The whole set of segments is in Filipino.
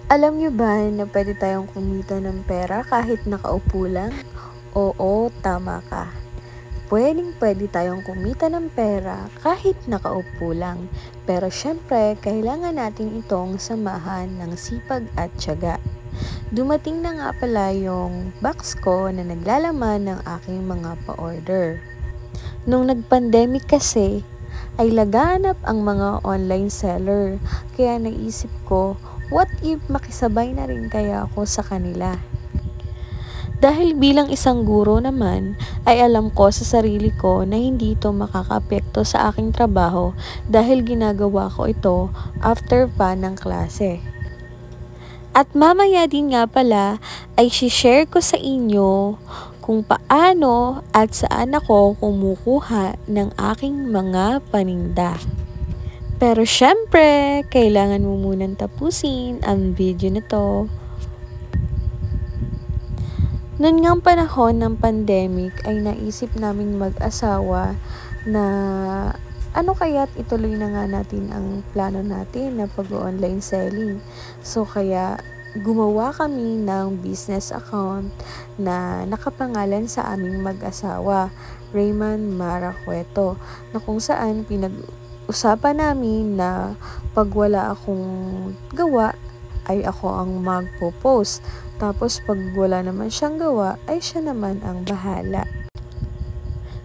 Alam niyo ba na pwede tayong kumita ng pera kahit nakaupo lang? Oo, tama ka. Pwedeng-pwede tayong kumita ng pera kahit nakaupo lang. Pero syempre, kailangan natin itong samahan ng sipag at tiyaga. Dumating na nga pala yung box ko na naglalaman ng aking mga pa-order. Nung nag-pandemic kasi, ay laganap ang mga online seller. Kaya naisip ko, what if makisabay na rin kaya ako sa kanila? Dahil bilang isang guro naman, ay alam ko sa sarili ko na hindi ito makakaapekto sa aking trabaho dahil ginagawa ko ito after pa ng klase. At mamaya din nga pala ay share ko sa inyo kung paano at saan ako kumukuha ng aking mga paninda. Pero syempre, kailangan mo munang tapusin ang video na to. Noon ngang panahon ng pandemic ay naisip naming mag-asawa na ano kaya't ituloy na nga natin ang plano natin na pag-online selling. So kaya gumawa kami ng business account na nakapangalan sa aming mag-asawa, Raymond Maracueto, na kung saan pinag-usapan namin na pag wala akong gawa ay ako ang magpo-post. Tapos pag wala naman siyang gawa, ay siya naman ang bahala.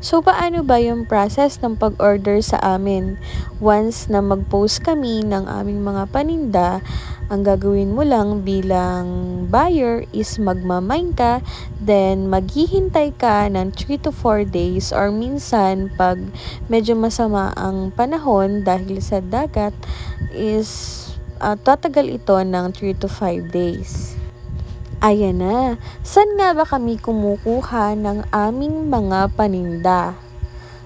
So paano ba yung process ng pag-order sa amin? Once na mag-post kami ng aming mga paninda, ang gagawin mo lang bilang buyer is magmamine ka, then maghihintay ka ng 3 to 4 days or minsan pag medyo masama ang panahon dahil sa dagat is tatagal ito ng 3 to 5 days. Ayan na, saan nga ba kami kumukuha ng aming mga paninda?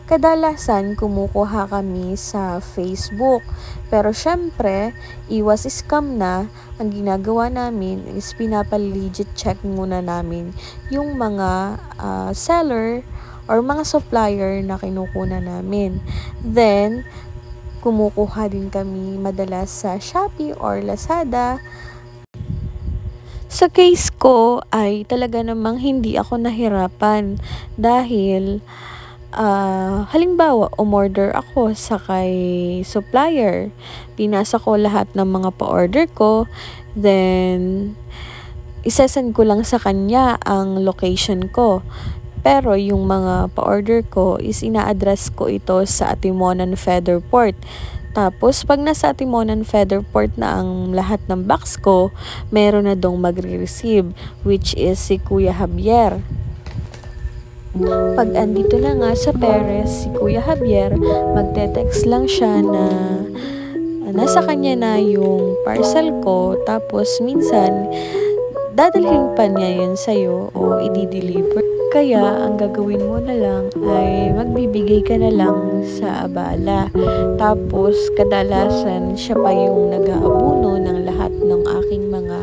Kadalasan kumukuha kami sa Facebook. Pero syempre, iwas scam na. Ang ginagawa namin is pinapa-legit check muna namin yung mga seller or mga supplier na kinukuna namin. Then, kumukuha din kami madalas sa Shopee or Lazada. Sa case ko ay talaga namang hindi ako nahirapan dahil halimbawa umorder ako sa kay supplier, pinasa ko lahat ng mga pa-order ko, then isesend ko lang sa kanya ang location ko. Pero yung mga pa-order ko is ina-address ko ito sa Atimonan Feather Port. Tapos, pag nasa Atimonan Feather Port na ang lahat ng box ko, meron na dong magre-receive, which is si Kuya Javier. Pag andito na nga sa Perez, si Kuya Javier, magte-text lang siya na nasa kanya na yung parcel ko. Tapos, minsan, dadalhin pa niya yun sa'yo o i-deliver. Kaya, ang gagawin mo na lang ay magbibigay ka na lang sa abala. Tapos, kadalasan siya pa yung nag-aabuno ng lahat ng aking mga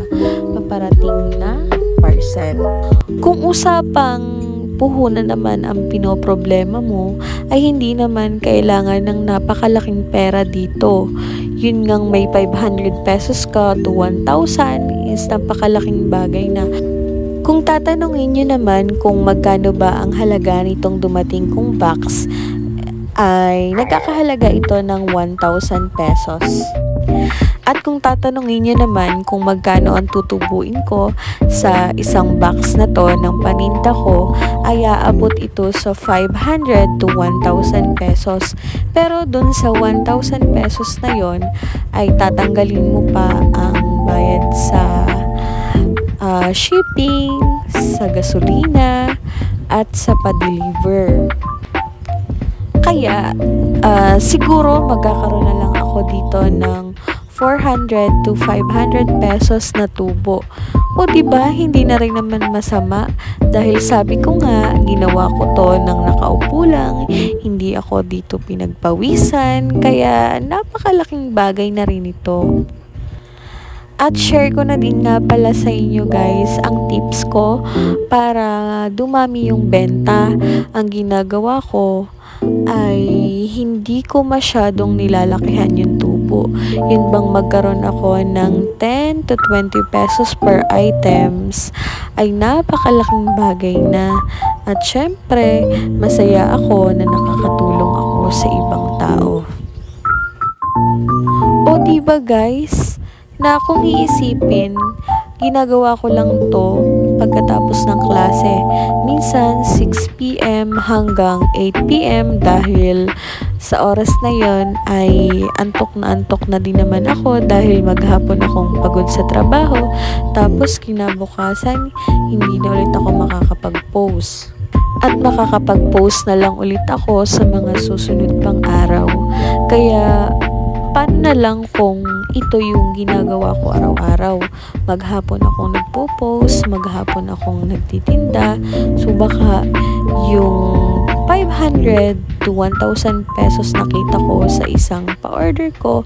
paparating na parcel. Kung usapang puhunan naman ang pinoproblema mo, ay hindi naman kailangan ng napakalaking pera dito. Yun ngang may 500 pesos ka to 1,000 is napakalaking bagay na. Kung tatanungin nyo naman kung magkano ba ang halaga nitong dumating kong box, ay nagkakahalaga ito ng 1,000 pesos. At kung tatanungin nyo naman kung magkano ang tutubuin ko sa isang box na to ng paninda ko, ay aabot ito sa 500 to 1,000 pesos. Pero dun sa 1,000 pesos na yon ay tatanggalin mo pa ang bayad sa shipping, sa gasolina, at sa pa-deliver. Kaya, siguro magkakaroon na lang ako dito ng 400 to 500 pesos na tubo. O diba, hindi na rin naman masama dahil sabi ko nga, ginawa ko to nang nakaupo lang, hindi ako dito pinagpawisan, kaya napakalaking bagay na rin ito. At share ko na din nga pala sa inyo guys ang tips ko para dumami yung benta. Ang ginagawa ko ay hindi ko masyadong nilalakihan yung tubo. po. Yun bang magkaroon ako ng 10 to 20 pesos per items ay napakalaking bagay na. At syempre, masaya ako na nakakatulong ako sa ibang tao. O diba guys, na kung iisipin, ginagawa ko lang to pagkatapos ng klase. Minsan 6 p.m. hanggang 8 p.m. dahil sa oras na yon ay antok na din naman ako dahil maghapon akong pagod sa trabaho. Tapos kinabukasan, hindi na ulit ako makakapag-post. At makakapag-post na lang ulit ako sa mga susunod pang araw. Kaya paano na lang kung ito yung ginagawa ko araw-araw. Maghapon akong nagpo-post, maghapon akong nagtitinda. So baka yung 500 to 1,000 pesos nakita ko sa isang pa-order ko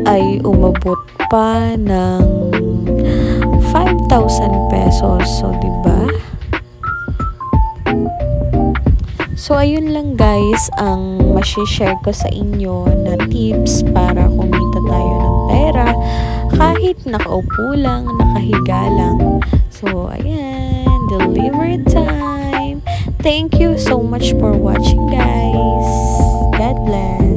ay umabot pa ng 5,000 pesos. So, diba? So, ayun lang guys ang masishare ko sa inyo na tips para kumita tayo ng pera kahit nakaupo lang, nakahiga lang. So, ayan, delivery time. Thank you so much for watching guys. God bless.